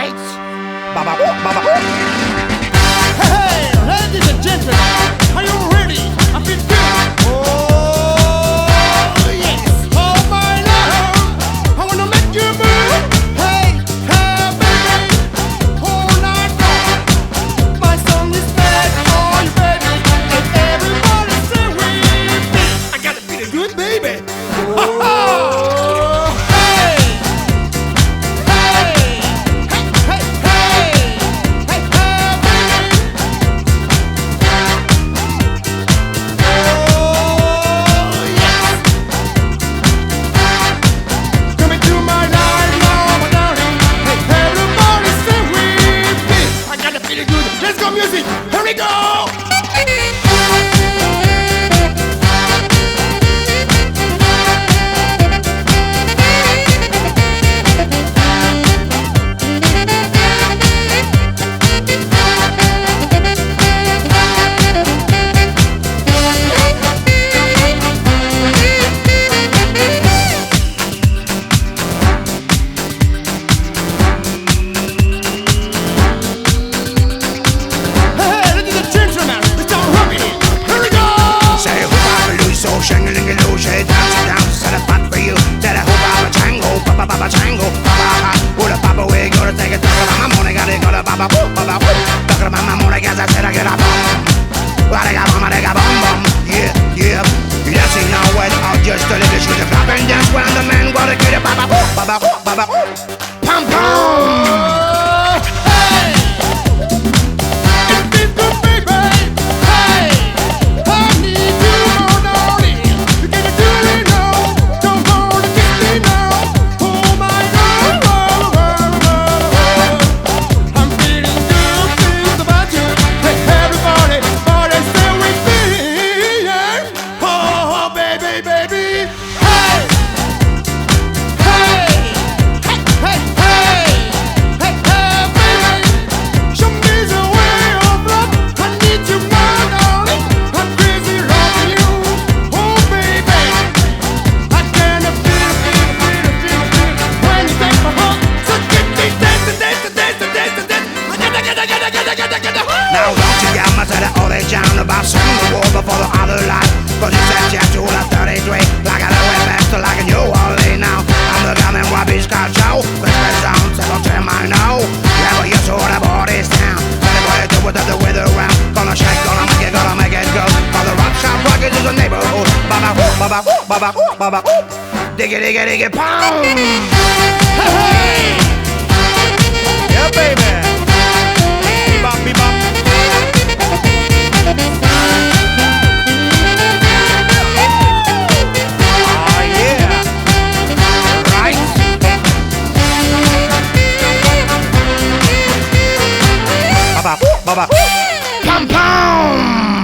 right. Baba, baba. Hey, ladies and gentlemen, are you ready? I feel good. Oh, yes. Oh, my love, I wanna make you move. Hey, hey, baby, all night long. My song is made for you, baby, and everybody sing with me. I gotta feel good, baby. Oh, hey, hey, hey, hey, hey, hey, baby. Coming to my life now, my darling. Hey, everybody sing with me. I gotta feel good. Let's go, music. Here we go. Hey, ladies and gentlemen, it's our Robbie. Here we go. Say hoop I'm loose, so shing-a-ling-a-loo, say down, set a spot for you. Said I hoop I'm a tango, baba tango, baba. With a papa, we gotta take it. Talk about my money, got it, baba, whoop. Talk about my money, guys, I said I get a bomb. Well, I got bum, yeah. Yes, you know what? I'll just tell you this, you can clap and dance when the man wanna get it, baba, whoop. Pum. Hey, it feels good, baby. Hey, I need you more, darling. You gotta do it now. Don't wanna kiss me now. Oh my God, I'm feeling good, things about you. Hey, everybody, stay with me. Yeah. Oh, baby. Hey. Hey, baby, show me the way of love. I need you now, darling. I'm crazy loving you. Oh, baby, I cannot feel when you take my heart. So get me dance. Now don't you get much of the old age down about singing the war before the other life. Cause you said you to the 33, like I went back to like a new Orleans now. I'm the gun and Robbie's got show. But the sound, settle to my know. Yeah, but you saw the body's down. Better go ahead to with the weather around. Gonna shake, gonna make it go. All the rock shop rockets is a neighborhood. Baba, whoop. Diggy, pound. Hey, Yeah, baby. Bebop. Oh, yeah. Right. Baba. Pum.